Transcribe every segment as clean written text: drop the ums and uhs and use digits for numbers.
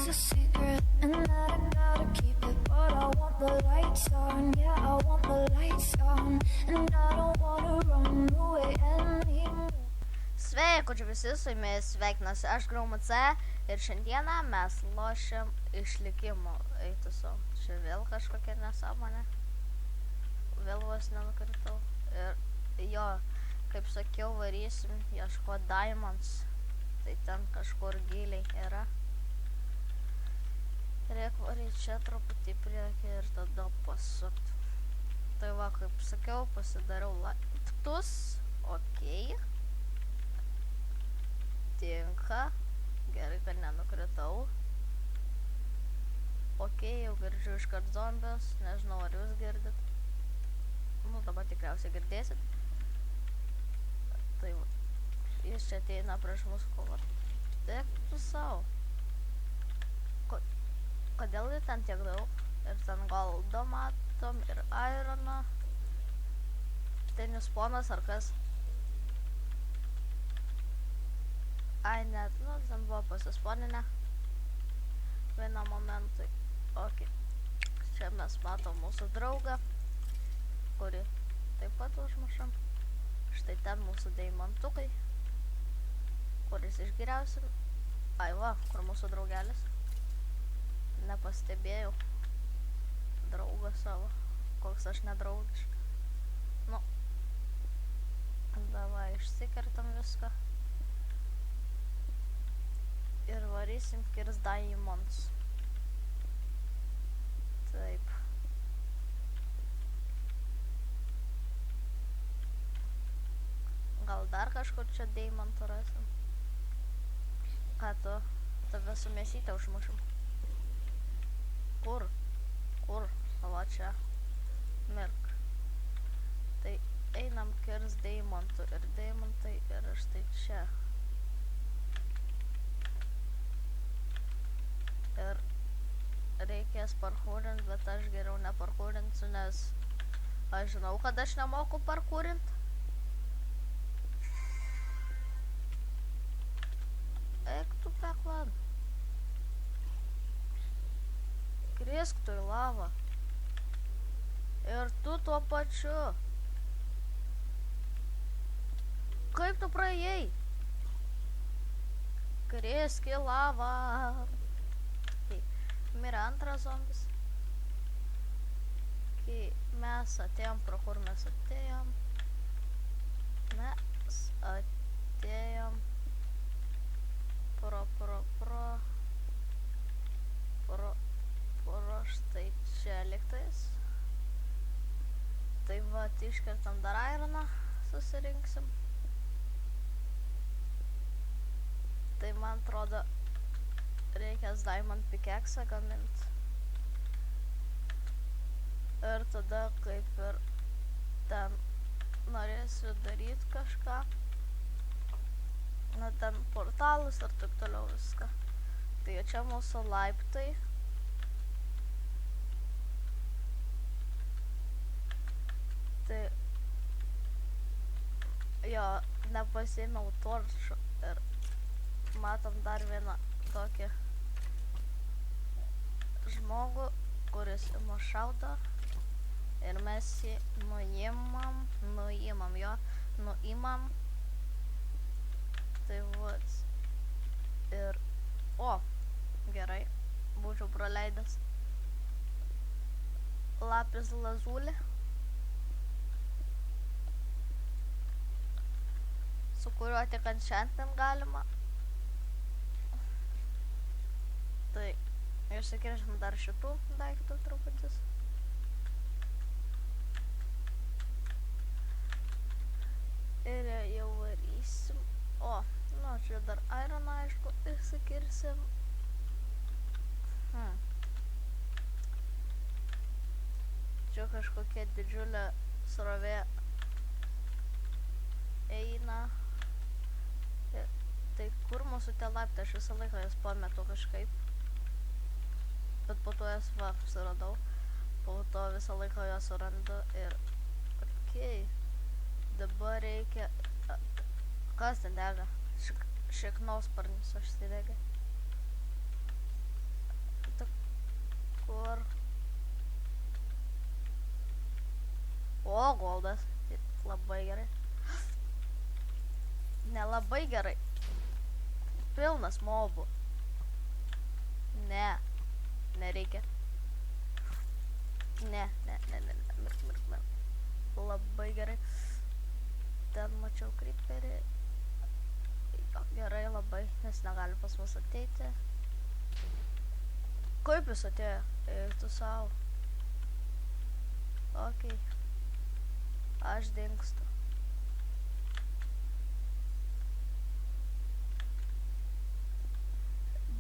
is a secret, and that I gotta keep it. But I want the lights on, yeah, I want the lights on, and I don't wanna run away anymore. Sveiki, čia visi, su jumis sveikinasi aš Graumu C ir šiandieną mes lošiam išlikimo. Eitų su, čia vėl kažkokia nesąmonė. Vėl vos nenukritau. Ir jo, kaip sakiau, varysim ieško diamonds. Tai ten kažkur giliai yra. Reik varyti čia truputį priekį ir tada pasukti. Tai va, kaip sakiau, pasidariau laiptus. Okei. Tinka. Gerai, kad nenukritau. Okei, jau girdžiu iškart zombius. Nežinau, ar jūs girdit. Nu, dabar tikriausiai girdėsit. Tai va. Jis čia ateina prieš mūsų kovą. Tik tu savo. Kodėl jų ten tiek daug? Ir ten goldo matom, ir ironą. Ten jūs ponas ar kas? Ai, net, nu, ten buvo pasisponinę. Vieną momentui. Ok. Čia mes matom mūsų draugą, kurį taip pat užmušam. Štai ten mūsų deimantukai, kuris išgeriausi. Ai va, kur mūsų draugelis. Nepastebėjau draugą savo, koks aš nedraugiškas. Nu, davai išsikertam viską. Ir varysim kirs diamonds. Taip. Gal dar kažkur čia deimantų rasim? Ką tu? Tave su mėsyte užmušim. Kur? Kur? Va čia. Mirk. Tai einam kirs deimantų. Ir deimantai yra štai čia. Ir reikės parkūrint, bet aš geriau neparkūrinsiu, nes aš žinau, kad aš nemoku parkūrint. Eik tu peklan. Krisk tu į lavą. Ir tu tuo pačiu. Kaip tu praėjai? Krisk į lavą. Mirė antras zombis. Kai mes atėjom, pro kur mes atėjom. Mes atėjom pro štai čia liktais. Tai va, iškertam dar ironą, susirinksim. Tai man atrodo, reikės diamond pickaxe gamint. Ir tada kaip ir ten norėsiu daryt kažką. Na, ten portalus ir taip toliau viską. Tai čia mūsų laiptai. Tai jo, nepasiėmiau torčų ir matom dar vieną tokį žmogų, kuris mus šaudo ir mes jį nuimam. Tai vat. Ir, gerai, būčiau praleidęs lapis lazulį, su kuriuo tik enchantin galima. Tai išsikiršim dar šitų daiktų truputis. Ir jau varysim. Nu, čia dar ironą, aišku, išsikirsim. Čia kažkokia didžiulė srovė eina. Tai kur mūsų tie laiptai, aš visą laiką jas pametu kažkaip. Bet po to jas suradau. Po to visą laiką jas surandu ir okei. Dabar reikia... Kas ten dega? Šiknausparnis užsidegė. Nelabai gerai. Pilnas mobų. Ne. Nereikia. Ne. Mirk. Labai gerai. Ten mačiau creeperį. Jo, gerai labai, nes negali pas mus ateiti. Kaip jis atėjo? Eik tu savo. Okei. Aš dingstu.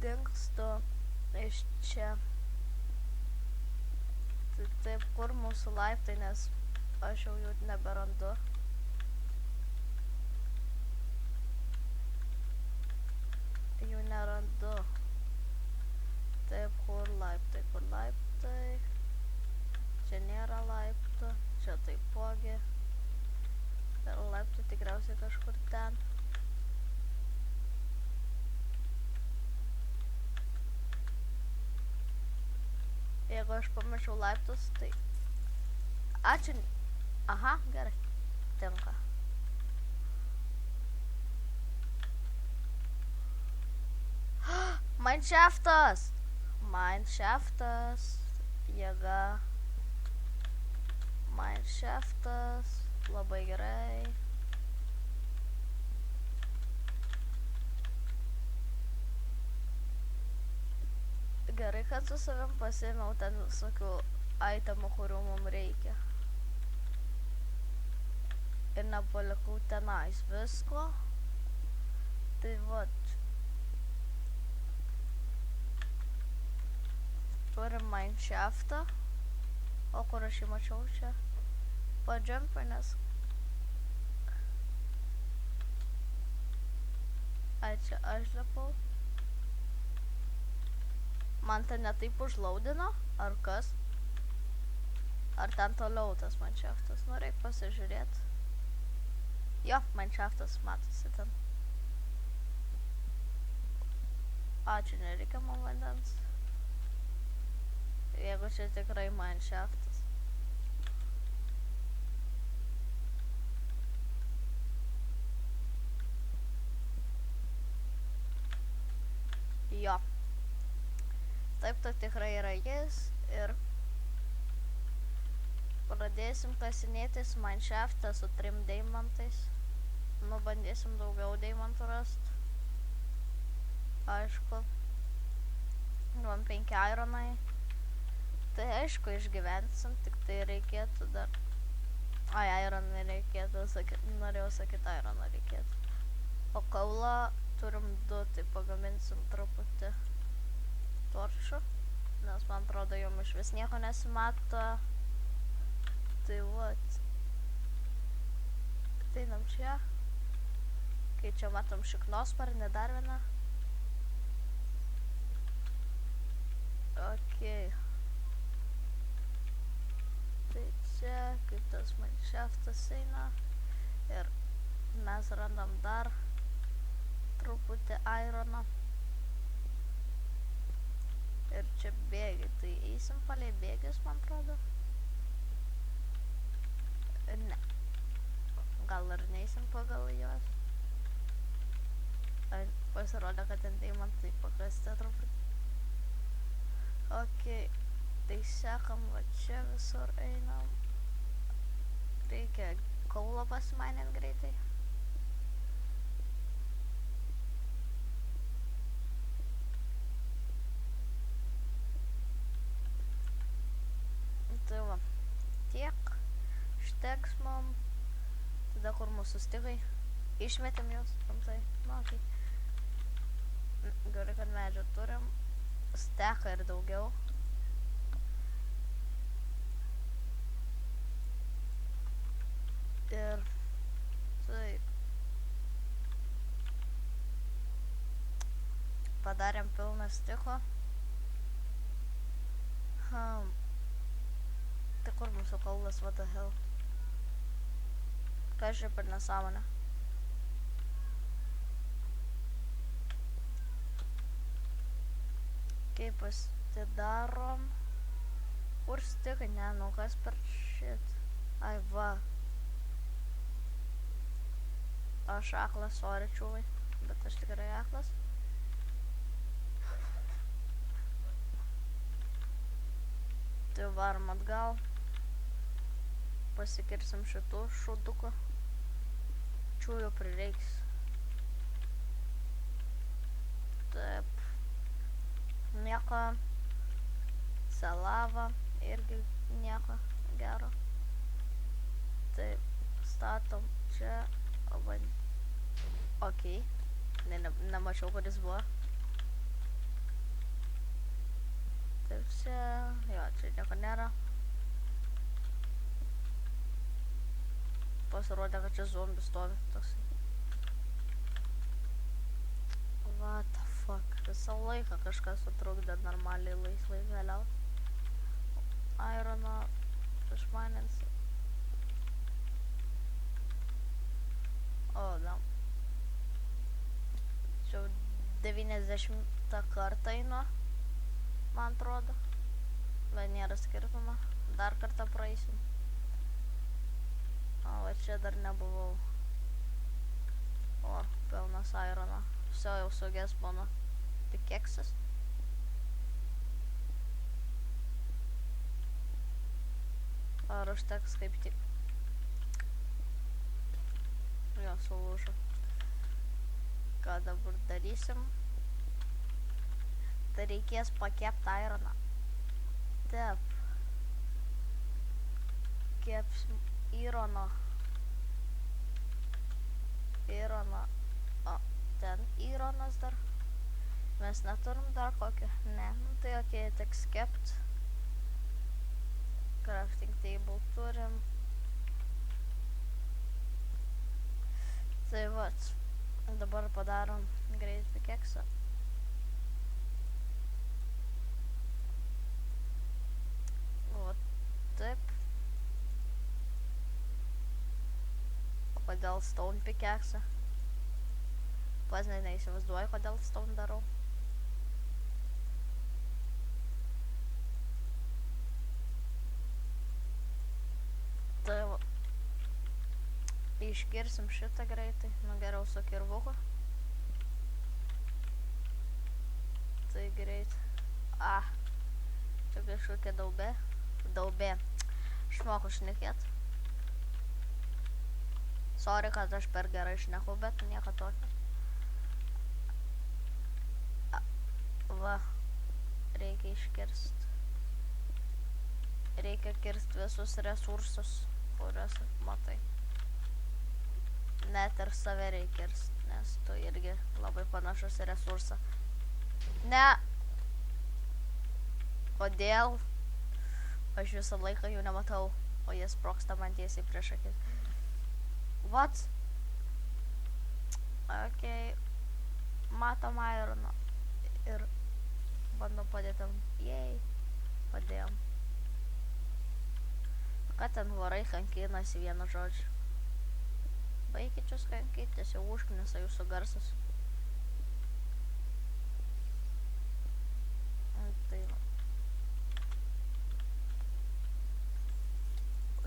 Dingstu iš čia. Tai taip, kur mūsų laiptai, nes aš jau jų neberandu. Jų nerandu. Taip, kur laiptai. Čia nėra laiptų. Čia taipogi. Ir laiptų tikriausiai kažkur ten. Jeigu aš pamečiau laiptus, tai... Ačiū. Aha, gerai. Tinka. Mineshaftas. Jėga. Mineshaftas. Labai gerai. Gerai, kad su savim pasiėmiau ten visokių itemų, kurių mums reikia. Ir nepalikau tenais visko. Tai vat. Turim mineshaftą. O kur aš jį mačiau čia? Padžiampinės. Ai, čia aš lipau. Man ten netaip užlaudino, ar kas? Ar ten toliau tas mineshaftas? Nu, reik pasižiūrėti. Jo, mineshaftas matosi ten. Ačiū, nereikia man vandens. Jeigu čia tikrai mineshaftas. Jo. Taip, tai tikrai yra jis ir pradėsim kasinėtis mineshaftą su 3 deimantais. Nu, bandysim daugiau deimantų rast. Aišku. Man 5 ironai. Tai aišku, išgyvensim, tik tai reikėtų dar... Ai, ironai reikėtų, norėjau sakyti, ironą reikėtų. O kaulą turim 2, tai pagaminsim truputį toršų, nes man atrodo, jom iš vis nieko nesimato. Tai vat. Ateinam čia. Kai čia matom šiknosparnį, dar vieną. Okei. Tai čia, kaip tas mineshaftas eina. Ir mes randam dar truputį irono. Ir čia bėgiai, tai eisim palei bėgius, man atrodo. Ne. Gal ir neeisim pagal juos. Pasirodė, kad ten deimantai pakasti truputį. Okei. Tai sekam, va čia visur einam. Reikia kaulą pasimainint greitai. Tai va, tiek. Šteks mum. Tada kur mūsų stigai. Išmetėm juos, rimtai. Nu, okei. Gerai, kad medžio turim. Steką ir daugiau. Ir taip. Padarėm pilną stiko. Tai kur mūsų kaulas, what the hell? Ką čia per nesąmonę? Kaip pasidarom? Kur stikai? Ne, nu kas per shit? Ai va. Aš aklas, sorry čiūvai, bet aš tikrai aklas. Tai varom atgal. Pasikirsim šitų šūdukų. Čiūjų prireiks. Taip. Nieko. Salava irgi nieko gero. Taip. Statom čia. Okei. Nemačiau, kuris buvo. Taip čia. Jo, čia nieko nėra. Pasirodė, kad čia zombis stovi toks. What the fuck. Visą laiką kažkas sutrukdė normaliai laisvai vėliau. Irono išmaninsi. O, da. Čia 90 kartą einu, man atrodo. Bet nėra skirtumo. Dar kartą praeisim. O, va čia dar nebuvau. O, pilnas irono. Viso jau saugės mano pikeksas. Ar užteks kaip tik? Jo, sulūžo. Ką dabar darysim? Tai reikės pakepti ironą. Taip. Kepsim irono. O, ten ironas dar. Mes neturim dar kokio. Ne, nu tai okei, teks kept. Crafting table turim. Tai vat. Dabar padarom greit pikeksą. O, taip. Kodėl stone pickaxe? Pats neįsivaizduoju, kodėl stone darau. Tai va. Iškirsim šitą greitai. Nu geriau su kirvuku. Tai greit. Čia kažkokia daubė. Išmoku šnekėt. Sorry, kad aš per gerai šneku, bet nieko tokio. Va, reikia iškirst. Reikia kirst visus resursus, kuriuos matai. Net ir save reikia kirst, nes tu irgi labai panašus į resursą. Ne. Kodėl? Aš visą laiką jų nematau, o jie sproksta man tiesiai prieš akis. What? Okei. Matom ironą. Ir bandom padėti. Jei. Padėjom. Ką ten varai kankinasi vienu žodžiu? Baigičius kankytis, jau užknisa jūsų garsas. Tai va.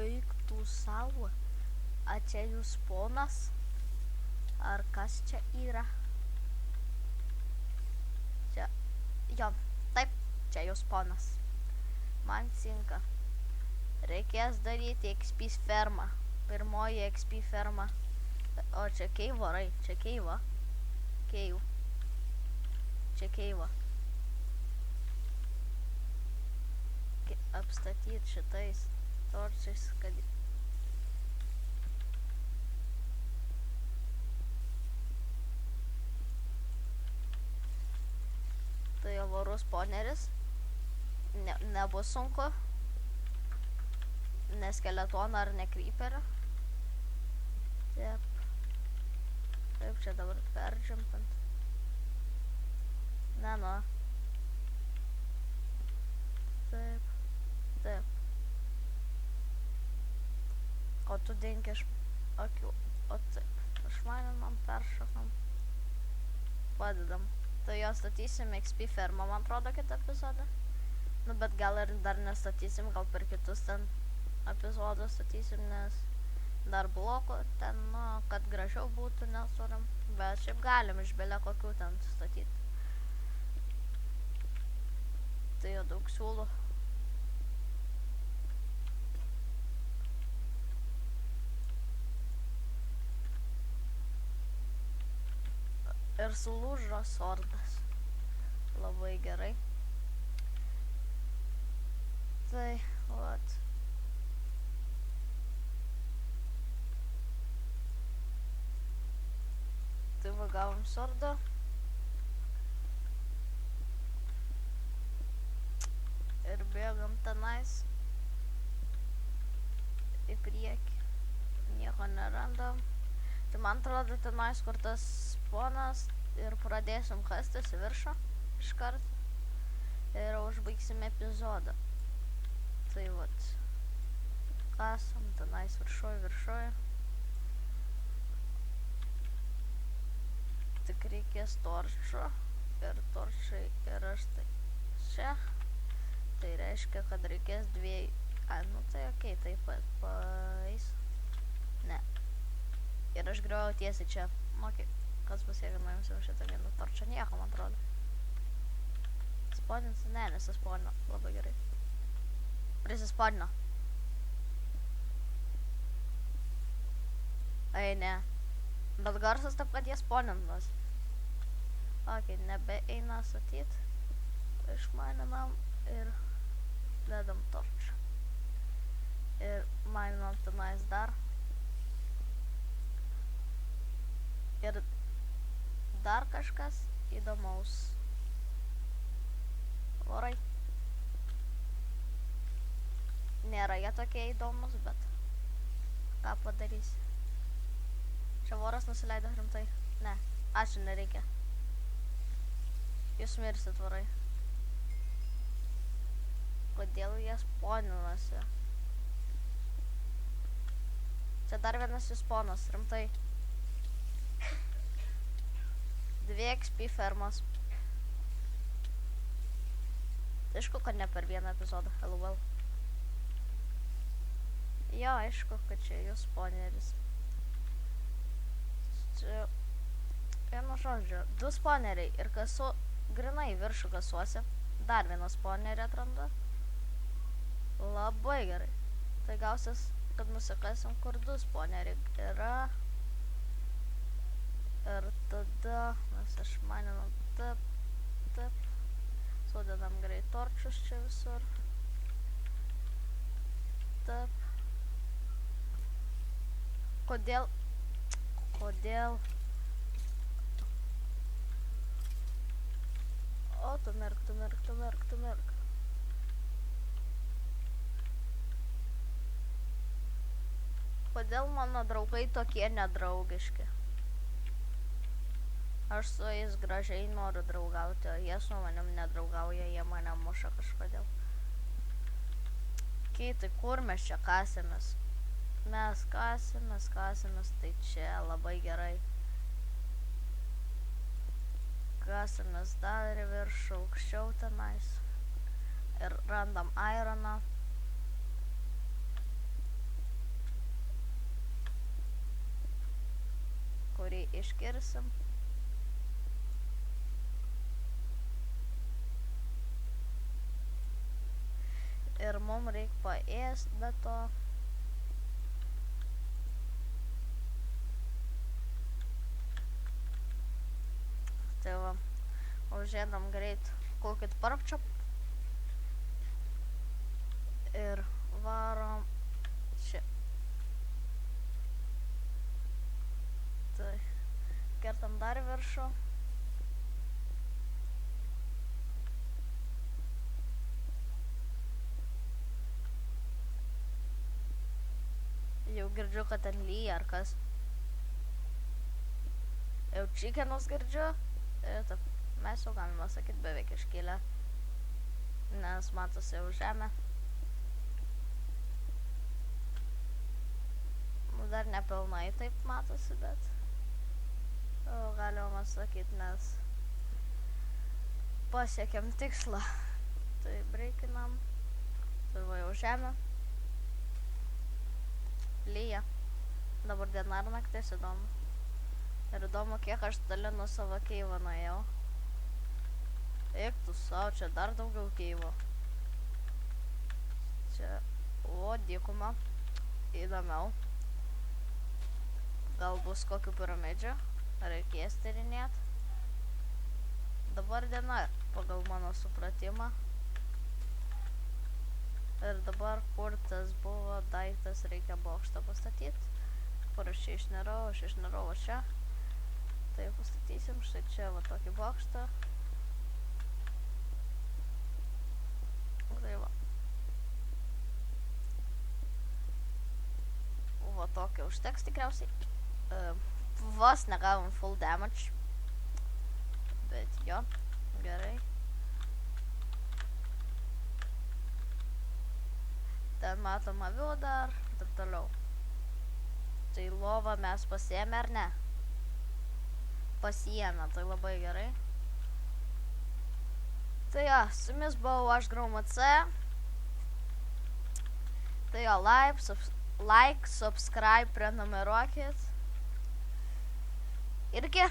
Eik tu savo. A čia jūs ponas? Ar kas čia yra? Čia. Jo, taip, čia jūs ponas. Man cinka. Reikės daryti XP fermą. Pirmoji XP ferma. O čia keivarai, čia keiva. Keiv. Čia keiva. Apstatyti šitais torčiais, kad... Tai varus spawneris. Nebus sunku. Ne skeletoną ar ne creeperį. Taip. Taip, čia dabar perdžiampant. Ne, nu. Taip. Taip. O tu dinki iš akių. O taip. Išmaninam, peršokam. Padedam. Tai jo statysim XP fermą, man atrodo, kitą epizodą. Nu, bet gal ir dar nestatysim, gal per kitus ten epizodus statysim, nes dar blokų ten, nu, kad gražiau būtų nesurim, bet šiaip galim iš belė kokių ten statyti. Tai jau daug siūlų. Ir sulūžo sordas. Labai gerai. Tai, vat. Tai va gavom sordą. Ir bėgam tenais. Į priekį. Nieko nerandam. Tai man atrodo tenais, kur tas spawnas ir pradėsim kastis į viršų iškart. Ir užbaigsim epizodą. Tai vat. Kasam tenais viršuoju. Tik reikės torčio. Ir torčiai yra štai čia. Tai reiškia, kad reikės dviejų. Ai, nu tai okei, taip pat paeis. Ne. Ir aš griuoju tiesiai čia. Okei, kas bus, jeigu nuimsim šitą vieną torčią? Nieko, man atrodo. Spawnins? Ne, nesispawnino. Labai gerai. Prisispawnino. Ai, ne. Bet garsas taip, kad jie spawnintas. Okei, nebeeina statyt. Išmaninam ir dedam torčią. Ir maininam tenais dar. Ir dar kažkas įdomaus. Vorai. Nėra jie tokie įdomus, bet ką padarysi. Čia voras nusileido rimtai. Ne, ačiū, nereikia. Jūs mirsit, vorai. Kodėl jie spawninasi? Čia dar vienas jų spawnas, rimtai. 2 XP fermas. Aišku, kad ne per vieną epizodą, LOL. Jo, aišku, kad čia jų spawneris. Čia, vienu žodžiu, 2 spawneriai ir kasu, grinai viršų kasuosi. Dar vieną spawnerį atrandu. Labai gerai. Tai gausis, kad nusikasim, kur 2 spawneriai yra. Ir tada mes išmaninam taip. Sudedam greit torčius čia visur. Taip. Kodėl? O, tu mirk. Kodėl mano draugai tokie nedraugiški? Aš su jais gražiai noriu draugauti, o jie su manim nedraugauja, jie mane muša kažkodėl. Tai kur mes čia kasėmės? Mes kasėmės, tai čia labai gerai. Kasėmės dar į viršų, aukščiau tenais. Ir randam ironą. Kurį iškirsim. Ir mums reikia paėst, bet to. Tai va, užėdam greit kokit parkčiop. Ir varom čia. Tai kertam dar viršų. Jau girdžiu, kad ten lyja ar kas. Jau chikenus girdžiu. Taip, mes jau galima sakyti beveik iškėlę. Nes matosi jau žemė. Dar nepilnai taip matosi, bet galima sakyti, nes pasiekėm tikslą. Tai breikinam. Tai va jau žemė. Lyja. Dabar diena ar naktis įdomu. Ir įdomu, kiek aš toli nuo savo keivo nuėjau. Eik tu savo, čia dar daugiau keivo. Čia, dykuma. Įdomiau. Gal bus kokių piramidžių. Reikės tyrinėt. Dabar diena, pagal mano supratimą. Ir dabar, kur tas buvo daiktas, reikia bokštą pastatyti. Kur aš čia išnirau, va čia. Tai pastatysim štai čia va tokį bokštą. Tai va. Va tokį užteks tikriausiai. Vos negavom full damage. Bet jo, gerai. Ten matom avių dar, taip toliau. Tai lovą mes pasiėmė ar ne? Pasiėmė, tai labai gerai. Tai jo, su jumis buvau aš GrauMC. Tai jo, like, subscribe, prenumeruokit. Irgi.